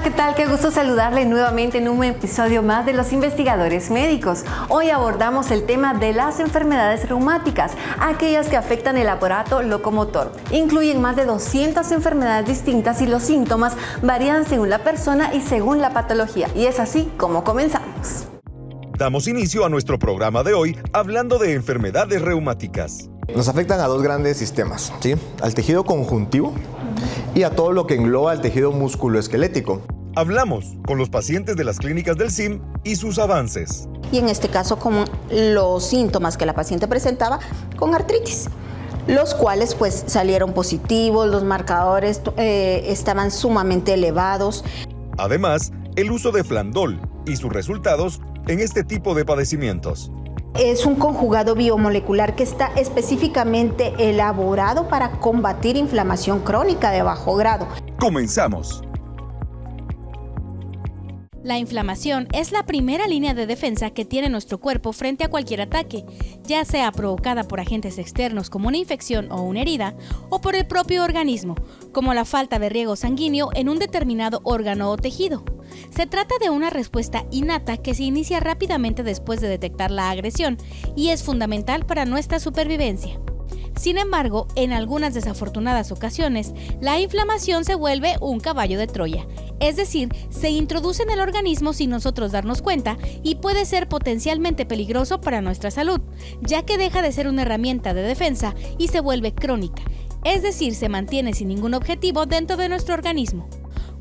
Hola, ¿qué tal? Qué gusto saludarle nuevamente en un episodio más de Los Investigadores Médicos. Hoy abordamos el tema de las enfermedades reumáticas, aquellas que afectan el aparato locomotor. Incluyen más de 200 enfermedades distintas y los síntomas varían según la persona y según la patología. Y es así como comenzamos. Damos inicio a nuestro programa de hoy hablando de enfermedades reumáticas. Nos afectan a dos grandes sistemas, ¿sí? Al tejido conjuntivo y a todo lo que engloba el tejido musculoesquelético. Hablamos con los pacientes de las clínicas del CIM y sus avances. Y en este caso con los síntomas que la paciente presentaba con artritis, los cuales pues salieron positivos, los marcadores estaban sumamente elevados. Además, el uso de Flandol y sus resultados en este tipo de padecimientos. Es un conjugado biomolecular que está específicamente elaborado para combatir inflamación crónica de bajo grado. Comenzamos. La inflamación es la primera línea de defensa que tiene nuestro cuerpo frente a cualquier ataque, ya sea provocada por agentes externos como una infección o una herida, o por el propio organismo, como la falta de riego sanguíneo en un determinado órgano o tejido. Se trata de una respuesta innata que se inicia rápidamente después de detectar la agresión y es fundamental para nuestra supervivencia. Sin embargo, en algunas desafortunadas ocasiones, la inflamación se vuelve un caballo de Troya, es decir, se introduce en el organismo sin nosotros darnos cuenta y puede ser potencialmente peligroso para nuestra salud, ya que deja de ser una herramienta de defensa y se vuelve crónica, es decir, se mantiene sin ningún objetivo dentro de nuestro organismo.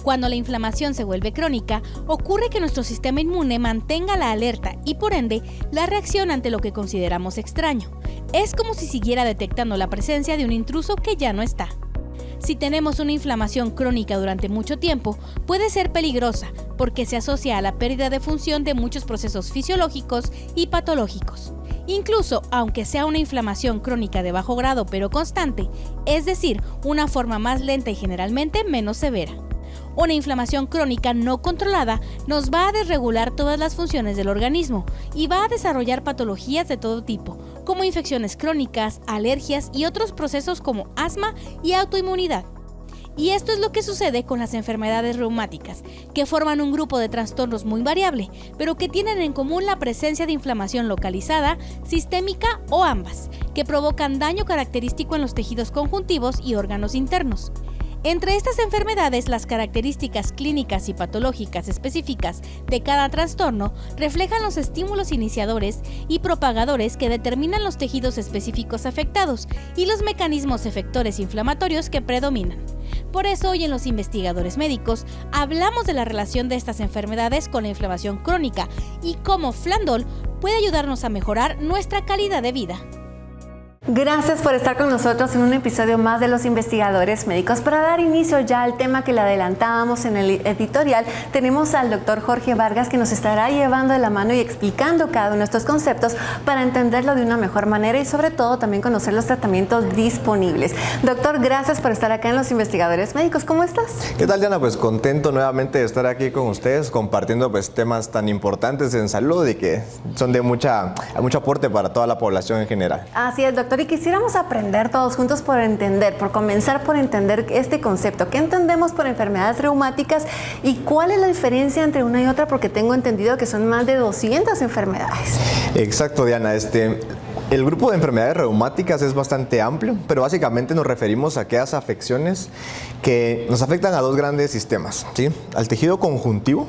Cuando la inflamación se vuelve crónica, ocurre que nuestro sistema inmune mantenga la alerta y por ende la reacción ante lo que consideramos extraño. Es como si siguiera detectando la presencia de un intruso que ya no está. Si tenemos una inflamación crónica durante mucho tiempo, puede ser peligrosa porque se asocia a la pérdida de función de muchos procesos fisiológicos y patológicos. Incluso aunque sea una inflamación crónica de bajo grado pero constante, es decir, una forma más lenta y generalmente menos severa. Una inflamación crónica no controlada nos va a desregular todas las funciones del organismo y va a desarrollar patologías de todo tipo, como infecciones crónicas, alergias y otros procesos como asma y autoinmunidad. Y esto es lo que sucede con las enfermedades reumáticas, que forman un grupo de trastornos muy variable, pero que tienen en común la presencia de inflamación localizada, sistémica o ambas, que provocan daño característico en los tejidos conjuntivos y órganos internos. Entre estas enfermedades, las características clínicas y patológicas específicas de cada trastorno reflejan los estímulos iniciadores y propagadores que determinan los tejidos específicos afectados y los mecanismos efectores inflamatorios que predominan. Por eso hoy en Los Investigadores Médicos hablamos de la relación de estas enfermedades con la inflamación crónica y cómo Flandol puede ayudarnos a mejorar nuestra calidad de vida. Gracias por estar con nosotros en un episodio más de Los Investigadores Médicos. Para dar inicio ya al tema que le adelantábamos en el editorial, tenemos al doctor Jorge Vargas que nos estará llevando de la mano y explicando cada uno de estos conceptos para entenderlo de una mejor manera y sobre todo también conocer los tratamientos disponibles. Doctor, gracias por estar acá en Los Investigadores Médicos. ¿Cómo estás? ¿Qué tal, Diana? Pues contento nuevamente de estar aquí con ustedes compartiendo pues temas tan importantes en salud y que son de mucho aporte para toda la población en general. Así es, doctor. Y quisiéramos aprender todos juntos por comenzar por entender este concepto. ¿Qué entendemos por enfermedades reumáticas y cuál es la diferencia entre una y otra? Porque tengo entendido que son más de 200 enfermedades. Exacto, Diana. El grupo de enfermedades reumáticas es bastante amplio, pero básicamente nos referimos a aquellas afecciones que nos afectan a dos grandes sistemas, ¿sí? Al tejido conjuntivo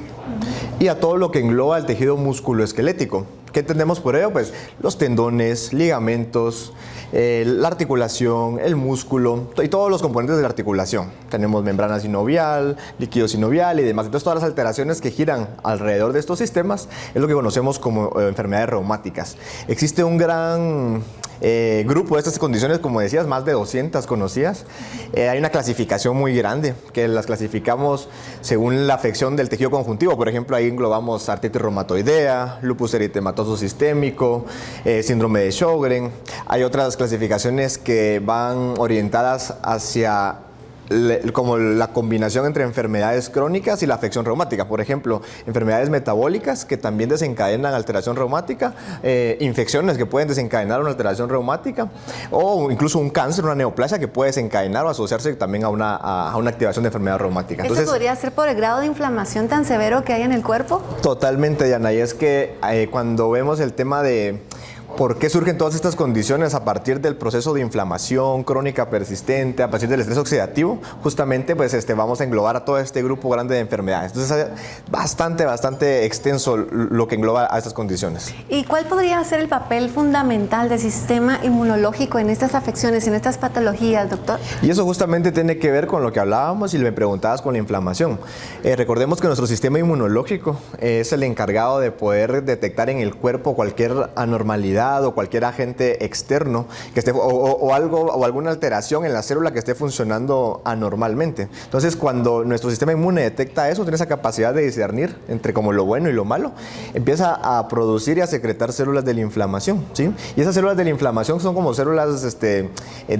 y a todo lo que engloba el tejido musculoesquelético. ¿Qué entendemos por ello? Pues los tendones, ligamentos, la articulación, el músculo y todos los componentes de la articulación. Tenemos membrana sinovial, líquido sinovial y demás. Entonces todas las alteraciones que giran alrededor de estos sistemas es lo que conocemos como enfermedades reumáticas. Existe un gran grupo de estas condiciones, como decías, más de 200 conocidas. Hay una clasificación muy grande que las clasificamos según la afección del tejido conjuntivo. Por ejemplo, ahí englobamos artritis reumatoidea, lupus eritematoso sistémico, síndrome de Sjögren. Hay otras clasificaciones que van orientadas hacia como la combinación entre enfermedades crónicas y la afección reumática. Por ejemplo, enfermedades metabólicas que también desencadenan alteración reumática, infecciones que pueden desencadenar una alteración reumática, o incluso un cáncer, una neoplasia que puede desencadenar o asociarse también a una activación de enfermedad reumática. Entonces, ¿eso podría ser por el grado de inflamación tan severo que hay en el cuerpo? Totalmente, Diana, y es que cuando vemos el tema de ¿por qué surgen todas estas condiciones a partir del proceso de inflamación crónica persistente, a partir del estrés oxidativo? Justamente pues vamos a englobar a todo este grupo grande de enfermedades. Entonces es bastante extenso lo que engloba a estas condiciones. ¿Y cuál podría ser el papel fundamental del sistema inmunológico en estas afecciones, en estas patologías, doctor? Y eso justamente tiene que ver con lo que hablábamos y me preguntabas con la inflamación. Recordemos que nuestro sistema inmunológico es el encargado de poder detectar en el cuerpo cualquier anormalidad o cualquier agente externo que esté, o alguna alteración en la célula que esté funcionando anormalmente. Entonces, cuando nuestro sistema inmune detecta eso, tiene esa capacidad de discernir entre como lo bueno y lo malo, empieza a producir y a secretar células de la inflamación, ¿sí? Y esas células de la inflamación son como células de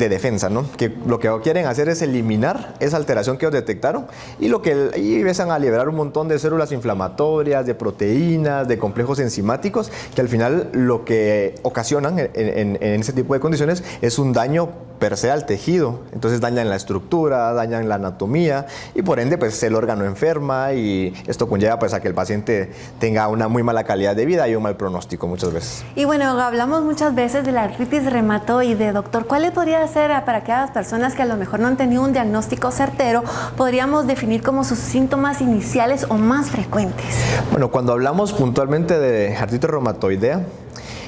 defensa, ¿no? Que lo que quieren hacer es eliminar esa alteración que ellos detectaron y empiezan a liberar un montón de células inflamatorias, de proteínas, de complejos enzimáticos, que al final lo que ocasionan en ese tipo de condiciones es un daño per se al tejido. Entonces dañan la estructura, dañan la anatomía y por ende pues el órgano enferma y esto conlleva pues a que el paciente tenga una muy mala calidad de vida y un mal pronóstico muchas veces. Y bueno, hablamos muchas veces de la artritis reumatoide, doctor. ¿Cuál le podría ser para aquellas personas que a lo mejor no han tenido un diagnóstico certero, podríamos definir como sus síntomas iniciales o más frecuentes? Bueno, cuando hablamos puntualmente de artritis reumatoidea,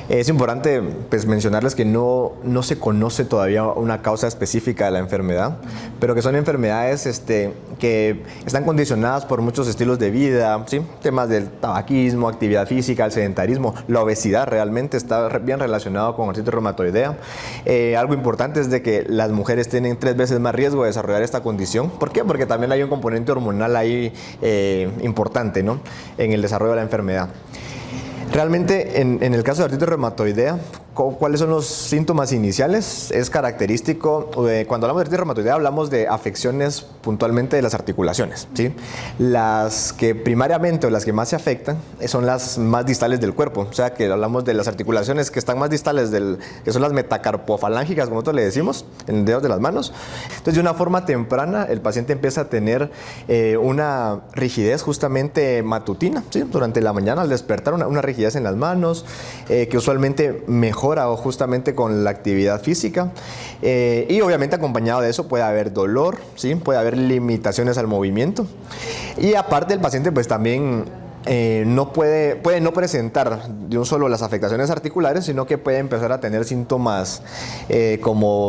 es importante pues, mencionarles que no se conoce todavía una causa específica de la enfermedad, pero que son enfermedades que están condicionadas por muchos estilos de vida, ¿sí? Temas del tabaquismo, actividad física, el sedentarismo, la obesidad realmente está bien relacionado con artritis reumatoidea. Algo importante es de que las mujeres tienen 3 veces más riesgo de desarrollar esta condición. ¿Por qué? Porque también hay un componente hormonal ahí importante, ¿no? En el desarrollo de la enfermedad. Realmente, en el caso de artritis reumatoidea, ¿cuáles son los síntomas iniciales? Es característico, cuando hablamos de artritis reumatoidea hablamos de afecciones puntualmente de las articulaciones, ¿sí? Las que primariamente o las que más se afectan son las más distales del cuerpo, o sea que hablamos de las articulaciones que están más distales, que son las metacarpofalángicas, como nosotros le decimos, en los dedos de las manos. Entonces, de una forma temprana, el paciente empieza a tener una rigidez justamente matutina, ¿sí? Durante la mañana al despertar, una rigidez en las manos, que usualmente mejora justamente con la actividad física, y obviamente acompañado de eso puede haber dolor, ¿sí? Puede haber limitaciones al movimiento, y aparte el paciente pues también puede no presentar de un solo las afectaciones articulares, sino que puede empezar a tener síntomas como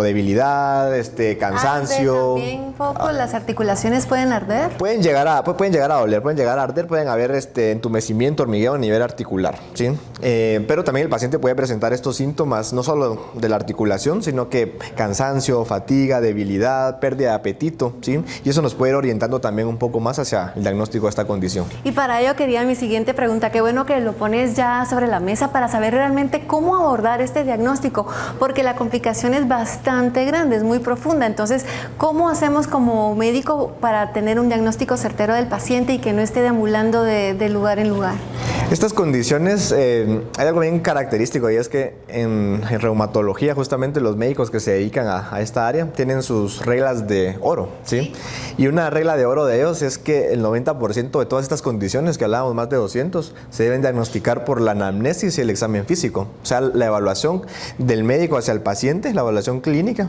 debilidad, cansancio. También un poco, las articulaciones pueden arder. Pueden llegar a doler, pueden llegar a arder, pueden haber entumecimiento, hormigueo a nivel articular, ¿sí? Pero también el paciente puede presentar estos síntomas no solo de la articulación, sino que cansancio, fatiga, debilidad, pérdida de apetito, ¿sí? Y eso nos puede ir orientando también un poco más hacia el diagnóstico de esta condición. Y para ello quería mi siguiente pregunta. Qué bueno que lo pones ya sobre la mesa para saber realmente cómo abordar este diagnóstico, porque la complicación es bastante grande, es muy profunda. Entonces, ¿cómo hacemos como médico para tener un diagnóstico certero del paciente y que no esté deambulando de lugar en lugar? Estas condiciones, hay algo bien característico y es que en reumatología justamente los médicos que se dedican a esta área tienen sus reglas de oro, ¿sí? Y una regla de oro de ellos es que el 90% de todas estas condiciones, que hablábamos más de 200, se deben diagnosticar por la anamnesis y el examen físico. O sea, la evaluación del médico hacia el paciente, la evaluación clínica,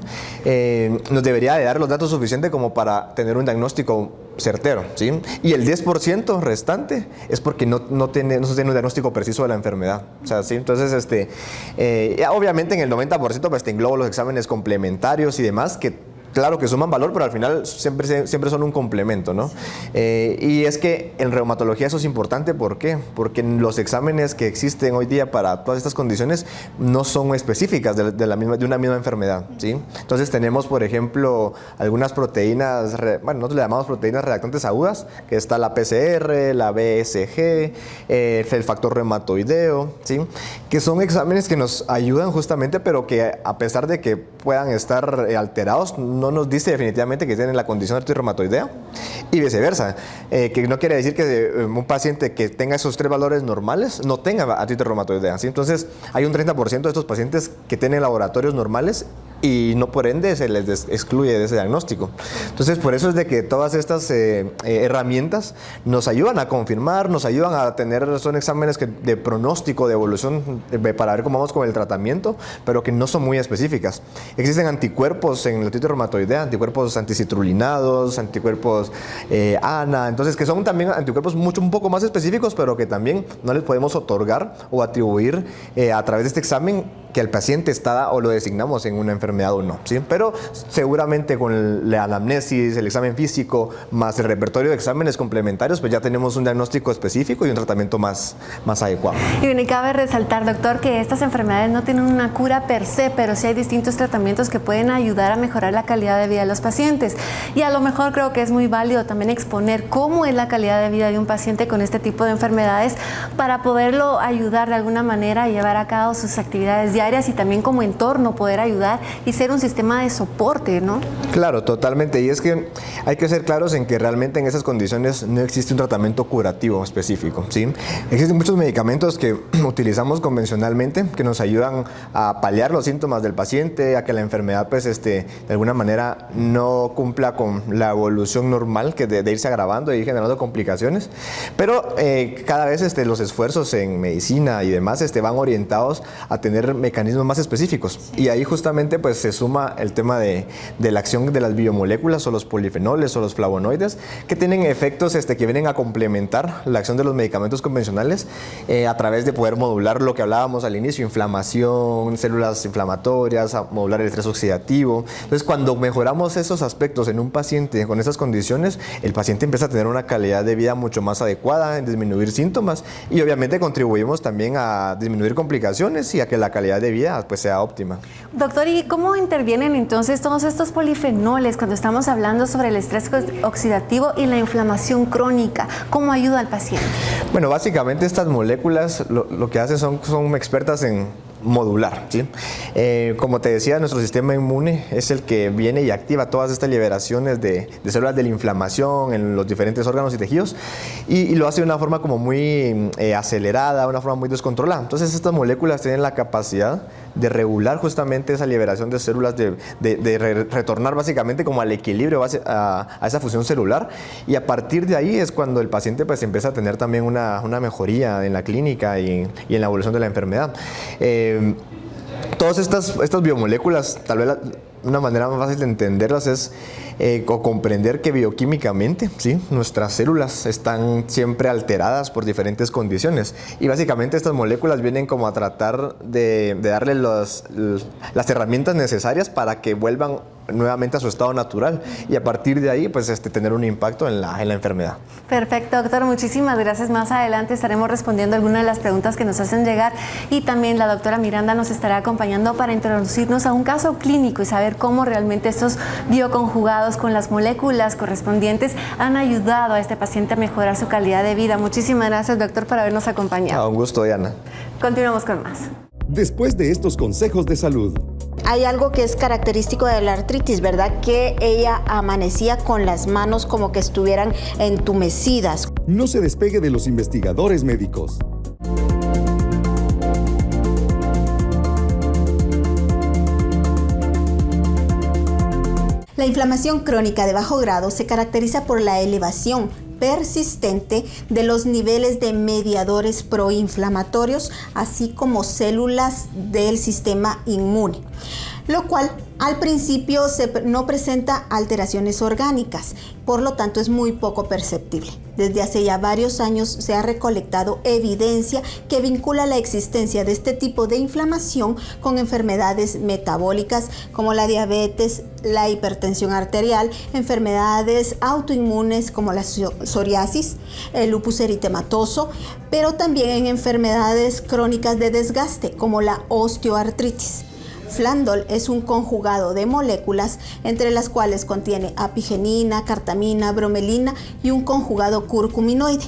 nos debería de dar los datos suficientes como para tener un diagnóstico certero, ¿sí? Y el 10% restante es porque no se tiene un diagnóstico preciso de la enfermedad, o sea, ¿sí? Entonces, obviamente en el 90% pues te englobo los exámenes complementarios y demás que claro que suman valor, pero al final siempre son un complemento, ¿no? Y es que en reumatología eso es importante, ¿por qué? Porque los exámenes que existen hoy día para todas estas condiciones no son específicas de una misma enfermedad, ¿sí? Entonces tenemos, por ejemplo, algunas proteínas, nosotros le llamamos proteínas reactantes agudas, que está la PCR, la BSG, el factor reumatoideo, ¿sí? Que son exámenes que nos ayudan justamente, pero que a pesar de que puedan estar alterados no nos dice definitivamente que tienen la condición de artritis reumatoidea y viceversa, que no quiere decir que un paciente que tenga esos 3 valores normales no tenga artritis reumatoidea, ¿sí? Entonces hay un 30% de estos pacientes que tienen laboratorios normales y no por ende se les excluye de ese diagnóstico. Entonces por eso es de que todas estas herramientas nos ayudan a confirmar, nos ayudan a tener, son exámenes de pronóstico, de evolución, para ver cómo vamos con el tratamiento, pero que no son muy específicas. Existen anticuerpos en la artritis reumatoidea, anticuerpos anticitrulinados, anticuerpos ANA, entonces que son también anticuerpos un poco más específicos, pero que también no les podemos otorgar o atribuir a través de este examen que el paciente está o lo designamos en una enfermedad o no, ¿sí? Pero seguramente con la anamnesis, el examen físico, más el repertorio de exámenes complementarios, pues ya tenemos un diagnóstico específico y un tratamiento más adecuado. Y cabe resaltar, doctor, que estas enfermedades no tienen una cura per se, pero sí hay distintos tratamientos que pueden ayudar a mejorar la calidad de vida de los pacientes. Y a lo mejor creo que es muy válido también exponer cómo es la calidad de vida de un paciente con este tipo de enfermedades para poderlo ayudar de alguna manera a llevar a cabo sus actividades diarias y también como entorno poder ayudar y ser un sistema de soporte, ¿no? Claro, totalmente. Y es que hay que ser claros en que realmente en esas condiciones no existe un tratamiento curativo específico, ¿sí? Existen muchos medicamentos que utilizamos convencionalmente que nos ayudan a paliar los síntomas del paciente, a que la enfermedad pues de alguna manera no cumpla con la evolución normal que de irse agravando y ir generando complicaciones. Pero cada vez los esfuerzos en medicina y demás van orientados a tener mecanismos más específicos. Y ahí justamente pues se suma el tema de la acción de las biomoléculas o los polifenoles o los flavonoides que tienen efectos que vienen a complementar la acción de los medicamentos convencionales a través de poder modular lo que hablábamos al inicio, inflamación, células inflamatorias, a modular el estrés oxidativo. Entonces cuando mejoramos esos aspectos en un paciente con esas condiciones, el paciente empieza a tener una calidad de vida mucho más adecuada, en disminuir síntomas y obviamente contribuimos también a disminuir complicaciones y a que la calidad de vida pues sea óptima. Doctor, ¿y cómo intervienen entonces todos estos polifenoles cuando estamos hablando sobre el estrés oxidativo y la inflamación crónica? ¿Cómo ayuda al paciente? Bueno, básicamente estas moléculas lo que hacen son expertas en modular, ¿sí? Como te decía, nuestro sistema inmune es el que viene y activa todas estas liberaciones de células de la inflamación en los diferentes órganos y tejidos y lo hace de una forma como muy acelerada, una forma muy descontrolada. Entonces estas moléculas tienen la capacidad de regular justamente esa liberación de células, de retornar básicamente como al equilibrio a esa fusión celular y a partir de ahí es cuando el paciente pues empieza a tener también una mejoría en la clínica y en la evolución de la enfermedad. Todas estas biomoléculas, tal vez una manera más fácil de entenderlas es comprender que bioquímicamente, ¿sí? Nuestras células están siempre alteradas por diferentes condiciones y básicamente estas moléculas vienen como a tratar de darle las herramientas necesarias para que vuelvan nuevamente a su estado natural y a partir de ahí pues tener un impacto en la enfermedad. Perfecto, doctor, muchísimas gracias. Más adelante estaremos respondiendo algunas de las preguntas que nos hacen llegar y también la doctora Miranda nos estará acompañando para introducirnos a un caso clínico y saber cómo realmente estos bioconjugados con las moléculas correspondientes han ayudado a este paciente a mejorar su calidad de vida. Muchísimas gracias, doctor, por habernos acompañado. Un gusto, Diana. Continuamos con más. Después de estos consejos de salud, hay algo que es característico de la artritis, ¿verdad? Que ella amanecía con las manos como que estuvieran entumecidas. No se despegue de los investigadores médicos. La inflamación crónica de bajo grado se caracteriza por la elevación persistente de los niveles de mediadores proinflamatorios, así como células del sistema inmune, lo cual al principio no presenta alteraciones orgánicas, por lo tanto es muy poco perceptible. Desde hace ya varios años se ha recolectado evidencia que vincula la existencia de este tipo de inflamación con enfermedades metabólicas como la diabetes, la hipertensión arterial, enfermedades autoinmunes como la psoriasis, el lupus eritematoso, pero también en enfermedades crónicas de desgaste como la osteoartritis. Flandol es un conjugado de moléculas entre las cuales contiene apigenina, cartamina, bromelina y un conjugado curcuminoide,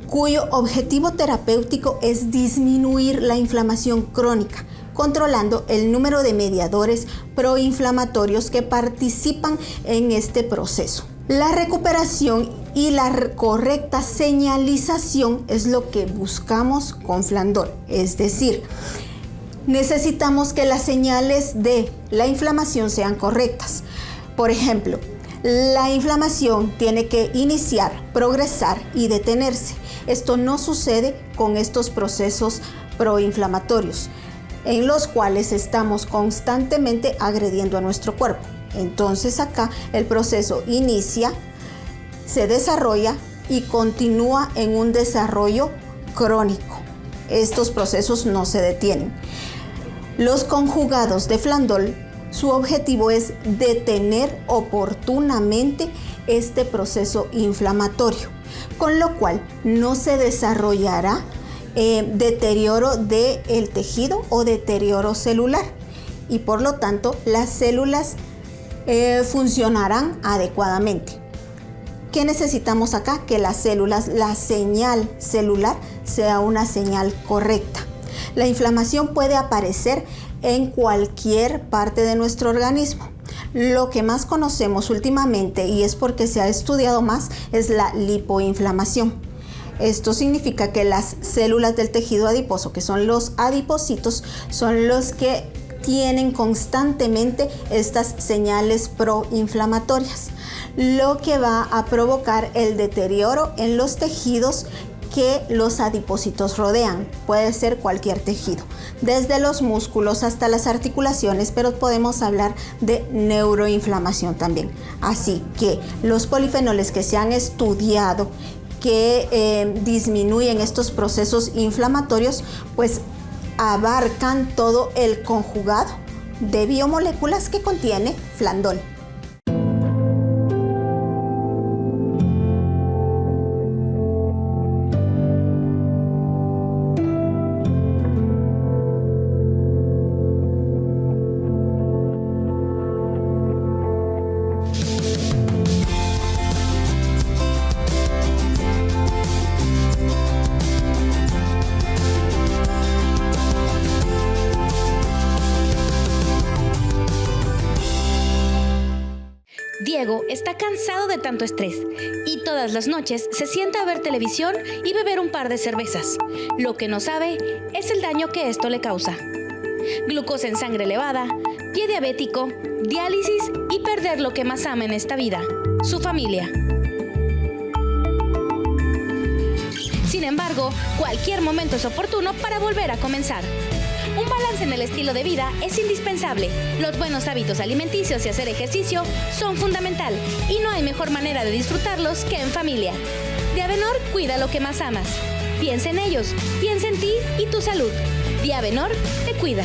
cuyo objetivo terapéutico es disminuir la inflamación crónica, controlando el número de mediadores proinflamatorios que participan en este proceso. La recuperación y la correcta señalización es lo que buscamos con Flandol, es decir, necesitamos que las señales de la inflamación sean correctas. Por ejemplo, la inflamación tiene que iniciar, progresar y detenerse. Esto no sucede con estos procesos proinflamatorios, en los cuales estamos constantemente agrediendo a nuestro cuerpo. Entonces acá el proceso inicia, se desarrolla y continúa en un desarrollo crónico. Estos procesos no se detienen. Los conjugados de Flandol, su objetivo es detener oportunamente este proceso inflamatorio, con lo cual no se desarrollará deterioro del tejido o deterioro celular, y por lo tanto las células funcionarán adecuadamente. ¿Qué necesitamos acá? Que las células, la señal celular sea una señal correcta. La inflamación puede aparecer en cualquier parte de nuestro organismo. Lo que más conocemos últimamente, y es porque se ha estudiado más, es la lipoinflamación. Esto significa que las células del tejido adiposo, que son los adipocitos, son los que tienen constantemente estas señales proinflamatorias, lo que va a provocar el deterioro en los tejidos que los adipocitos rodean. Puede ser cualquier tejido, desde los músculos hasta las articulaciones, pero podemos hablar de neuroinflamación también. Así que los polifenoles que se han estudiado que disminuyen estos procesos inflamatorios, pues abarcan todo el conjugado de biomoléculas que contiene Flandol. Diego está cansado de tanto estrés y todas las noches se sienta a ver televisión y beber un par de cervezas. Lo que no sabe es el daño que esto le causa. Glucosa en sangre elevada, pie diabético, diálisis y perder lo que más ama en esta vida, su familia. Sin embargo, cualquier momento es oportuno para volver a comenzar. Un balance en el estilo de vida es indispensable. Los buenos hábitos alimenticios y hacer ejercicio son fundamental y no hay mejor manera de disfrutarlos que en familia. Diabenor cuida lo que más amas. Piensa en ellos, piensa en ti y tu salud. Diabenor te cuida.